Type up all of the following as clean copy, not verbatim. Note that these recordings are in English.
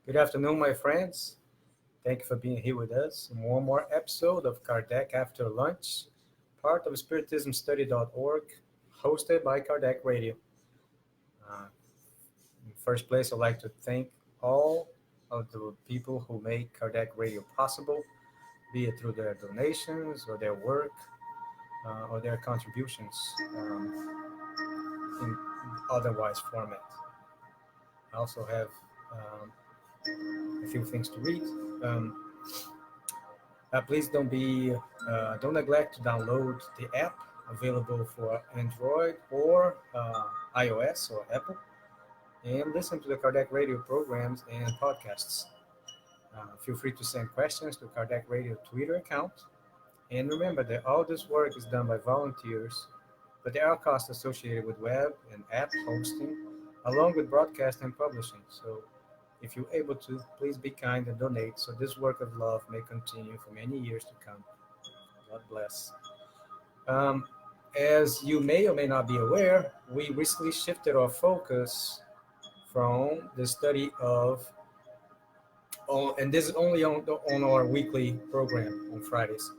Good afternoon, my friends. Thank you for being here with us in one more episode of Kardec After Lunch, part of SpiritismStudy.org, hosted by Kardec Radio. Uh, in first place, I'd like to thank all of the people who make Kardec Radio possible, be it through their donations or their work or their contributions in otherwise format. I also have a few things to read. Um, Please don't neglect to download the app available for Android or iOS or Apple, and listen to the Kardec Radio programs and podcasts. Feel free to send questions to Kardec Radio Twitter account. And remember that all this work is done by volunteers, but there are costs associated with web and app hosting, along with broadcast and publishing. So if you're able to, please be kind and donate so this work of love may continue for many years to come. God bless. Um, as you may or may not be aware, we recently shifted our focus from the study of, and this is only on our weekly program on Fridays.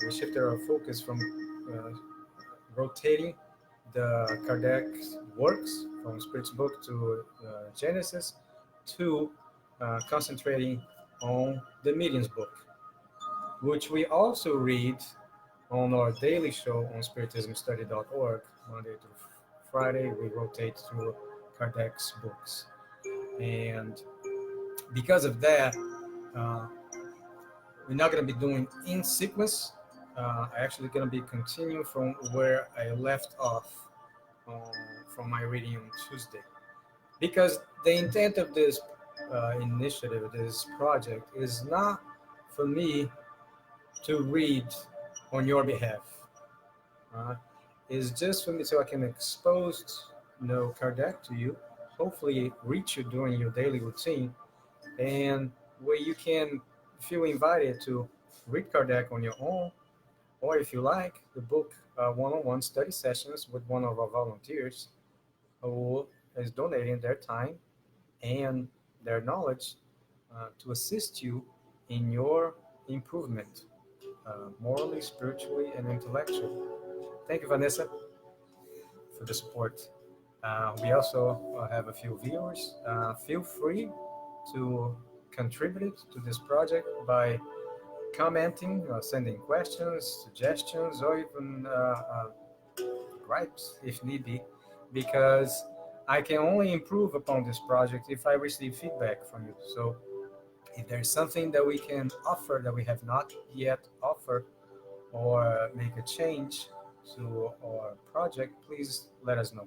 We shifted our focus from rotating the Kardec works from Spirit's book to Genesis to concentrating on the Medium's book, which we also read on our daily show on spiritismstudy.org. Monday through Friday, we rotate through Kardec's books. And because of that, we're not going to be doing in sequence. I'm actually going to be continuing from where I left off from my reading on Tuesday. Because the intent of this initiative, this project, is not for me to read on your behalf. It's just for me so I can expose Kardec to you, hopefully reach you during your daily routine, and where you can feel invited to read Kardec on your own, or if you like, the book one-on-one study sessions with one of our volunteers who is donating their time and their knowledge to assist you in your improvement, morally, spiritually, and intellectually. Thank you, Vanessa, for the support. We also have a few viewers. Feel free to contribute to this project by commenting, sending questions, suggestions, or even gripes if need be, because I can only improve upon this project if I receive feedback from you. So if there's something that we can offer that we have not yet offered, or make a change to our project, please let us know.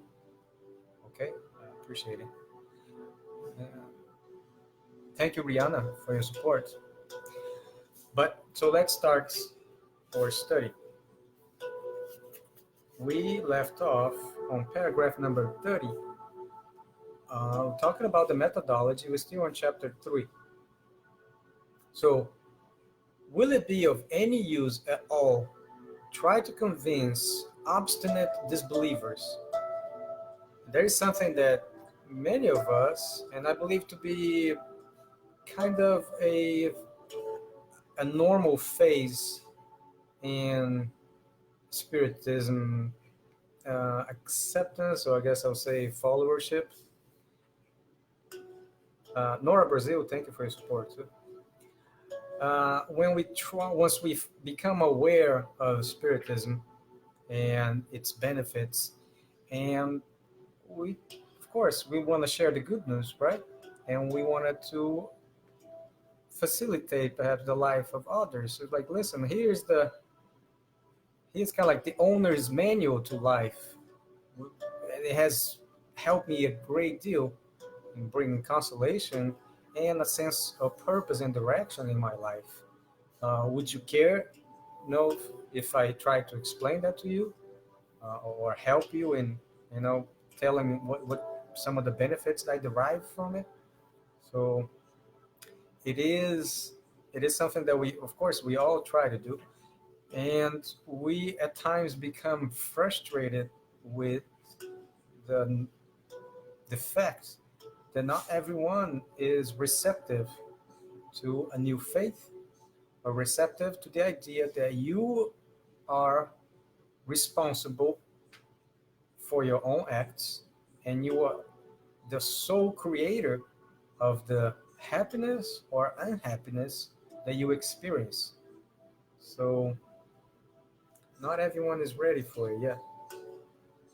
Okay, I appreciate it. Thank you, Rihanna, for your support. But so let's start our study. We left off on paragraph number 30, talking about the methodology. We're still on chapter 3. So, will it be of any use at all? Try to convince obstinate disbelievers. There is something that many of us, and I believe to be kind of a normal phase in Spiritism acceptance, or I guess I'll say followership. Nora Brazil, thank you for your support too. Once we become aware of Spiritism and its benefits, and of course, we want to share the good news, right? And we wanted to facilitate perhaps the life of others. It's like, listen, here's kind of like the owner's manual to life. It has helped me a great deal in bringing consolation and a sense of purpose and direction in my life. Would you care, if I try to explain that to you, or help you in, telling what some of the benefits I derive from it? So it is something that we all try to do, and we at times become frustrated with the fact that not everyone is receptive to a new faith or receptive to the idea that you are responsible for your own acts and you are the sole creator of the happiness or unhappiness that you experience. So, not everyone is ready for it yet.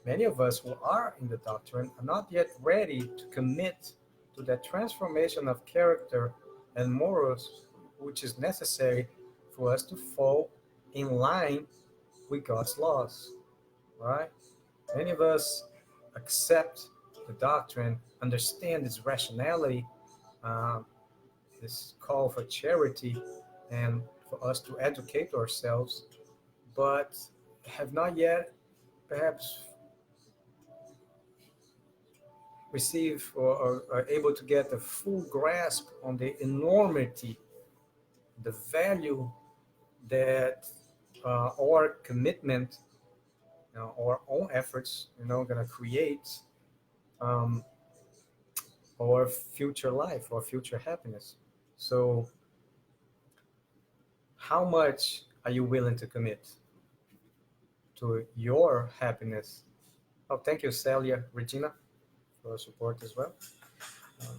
Many of us who are in the doctrine are not yet ready to commit to that transformation of character and morals which is necessary for us to fall in line with God's laws, right? Many of us accept the doctrine, understand its rationality, uh, this call for charity, and for us to educate ourselves, but have not yet perhaps receive or are able to get a full grasp on the enormity, the value that our commitment, our own efforts, going to create um, our future life, our future happiness. So, how much are you willing to commit to your happiness? Oh, thank you, Celia, Regina, for support as well. Um,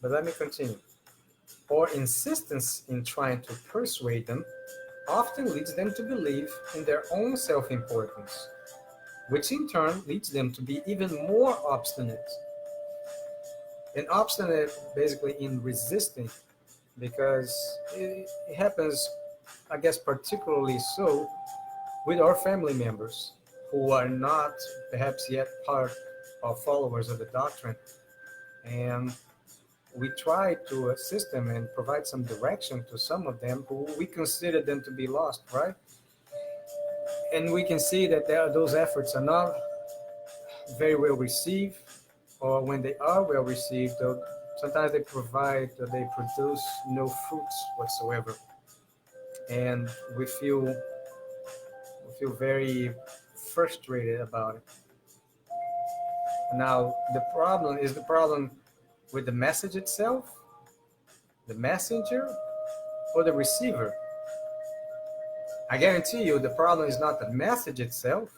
but let me continue. Our insistence in trying to persuade them often leads them to believe in their own self importance, which in turn leads them to be even more obstinate. And obstinate basically in resisting, because it happens, I guess, particularly so with our family members who are not perhaps yet part of followers of the doctrine. And we try to assist them and provide some direction to some of them who we consider them to be lost, right? And we can see that those efforts are not very well received, or when they are well received, sometimes they produce no fruits whatsoever. And we feel very frustrated about it. Now, the problem with the message itself, the messenger, or the receiver? I guarantee you the problem is not the message itself,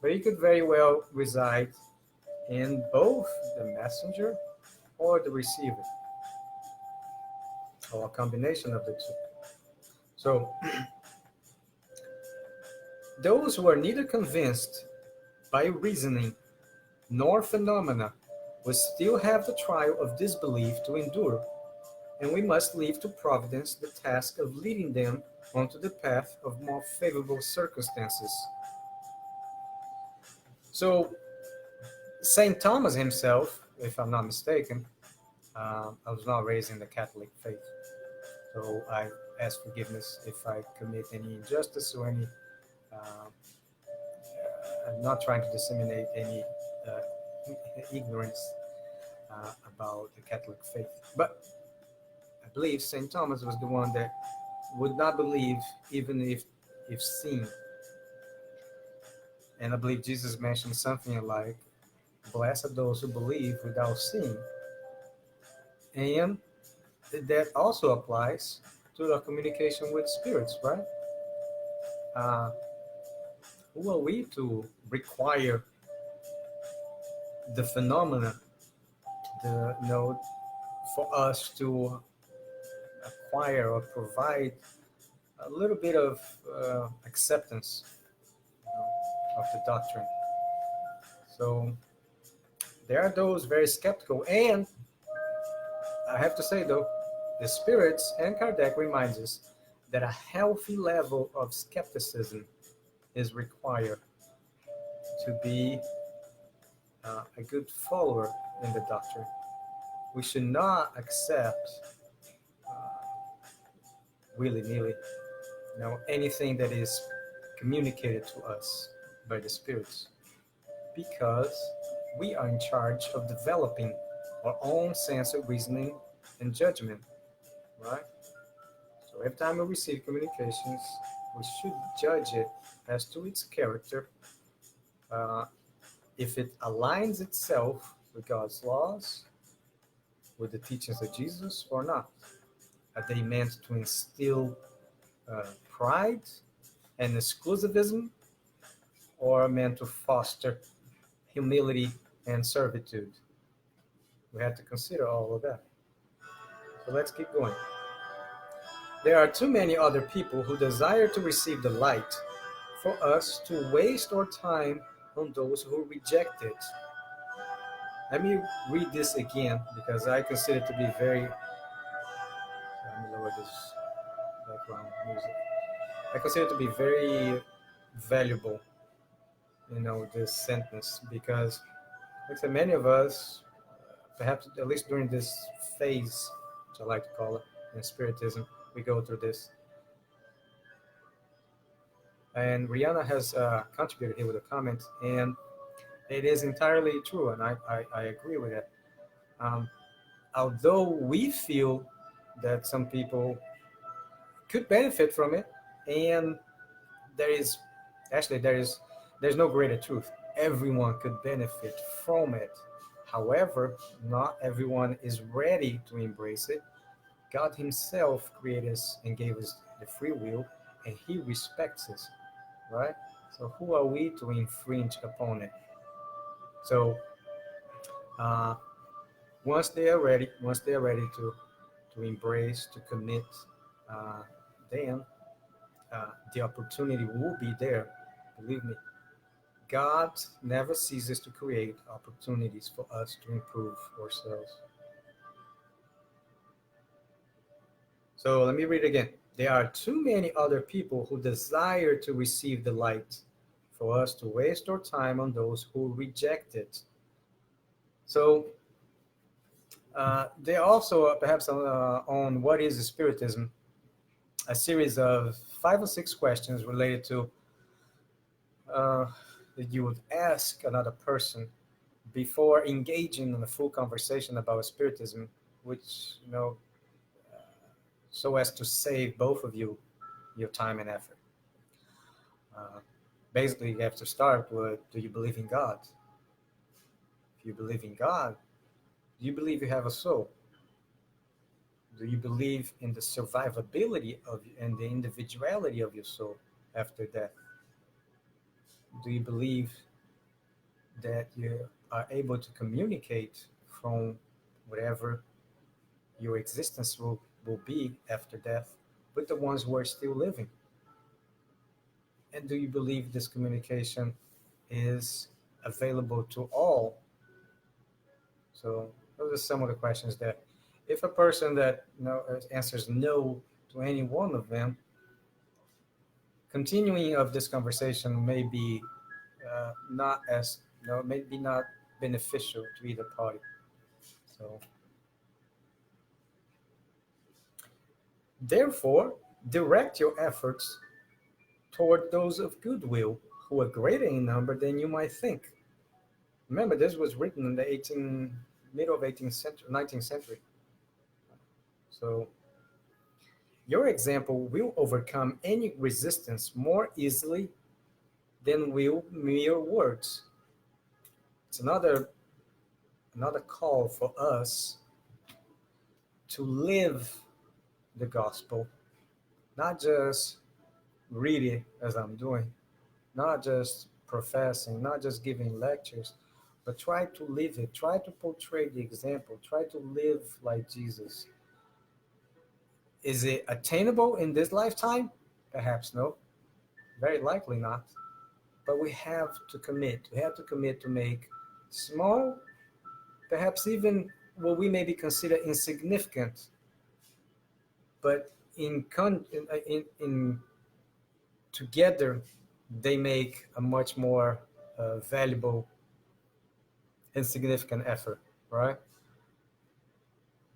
but it could very well reside in both the messenger or the receiver, or a combination of the two. So, those who are neither convinced by reasoning nor phenomena will still have the trial of disbelief to endure, and we must leave to Providence the task of leading them onto the path of more favorable circumstances. So, St. Thomas himself, if I'm not mistaken, I was not raised in the Catholic faith, so I ask forgiveness if I commit any injustice or any. Uh, I'm not trying to disseminate any ignorance about the Catholic faith, but I believe St. Thomas was the one that would not believe even if seen. And I believe Jesus mentioned something like, blessed are those who believe without seeing. And that also applies to the communication with spirits, right? Uh, who are we to require the phenomena, for us to acquire or provide a little bit of acceptance, of the doctrine? So there are those very skeptical, and I have to say though, the spirits and Kardec reminds us that a healthy level of skepticism is required to be a good follower in the doctrine. We should not accept willy-nilly, anything that is communicated to us by the spirits, because we are in charge of developing our own sense of reasoning and judgment, right? So every time we receive communications, we should judge it as to its character, uh, if it aligns itself with God's laws, with the teachings of Jesus or not? Are they meant to instill pride and exclusivism, or meant to foster humility and servitude? We have to consider all of that. So let's keep going. There are too many other people who desire to receive the light for us to waste our time on those who reject it. Let me read this again because I consider it to be very. Let me lower this background music. I consider it to be very valuable, this sentence, because, like I said, many of us, perhaps at least during this phase, which I like to call it, in Spiritism, we go through this. And Rihanna has contributed here with a comment, and it is entirely true, and I agree with it. Um, Although we feel that some people could benefit from it, and there is actually there's no greater truth. Everyone could benefit from it. However, not everyone is ready to embrace it. God Himself created us and gave us the free will, and He respects us, right? So who are we to infringe upon it? So uh, once they are ready to embrace, to commit, uh, then the opportunity will be there. Believe me, God never ceases to create opportunities for us to improve ourselves. So let me read again. There are too many other people who desire to receive the light for us to waste our time on those who reject it. So there are also perhaps on what is Spiritism, a series of 5 or 6 questions related to uh, that you would ask another person before engaging in a full conversation about Spiritism, which, so as to save both of you your time and effort. Uh, Basically, you have to start with, do you believe in God? If you believe in God, do you believe you have a soul? Do you believe in the survivability of and the individuality of your soul after death? Do you believe that you are able to communicate from whatever your existence will be after death with the ones who are still living? And do you believe this communication is available to all? So those are some of the questions that, if a person that answers no to any one of them, continuing of this conversation may be not as maybe not beneficial to either party. So therefore, direct your efforts toward those of goodwill who are greater in number than you might think. Remember, this was written in the middle of 18th century, 19th century. So your example will overcome any resistance more easily than will mere words. It's another call for us to live the gospel, not just read it as I'm doing, not just professing, not just giving lectures, but try to live it. Try to portray the example. Try to live like Jesus. Is it attainable in this lifetime? Perhaps no. Very likely not. But we have to commit. We have to commit to make small, perhaps even what we maybe consider insignificant, but in together they make a much more valuable and significant effort, right?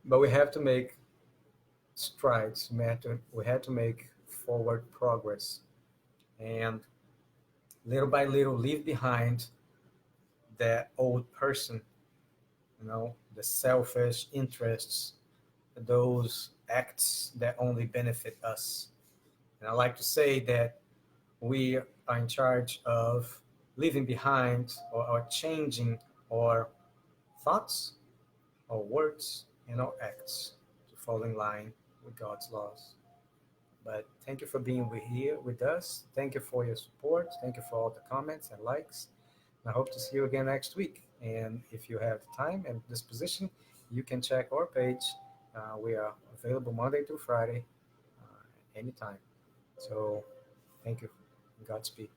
But we have to make strides. We had to make forward progress, and little by little leave behind that old person, the selfish interests, those acts that only benefit us. And I like to say that we are in charge of leaving behind or changing our thoughts, our words, and our acts to fall in line with God's laws. But thank you for being here with us. Thank you for your support. Thank you for all the comments and likes. I hope to see you again next week. And if you have the time and disposition, you can check our page. We are available Monday through Friday, anytime. So thank you. Godspeed.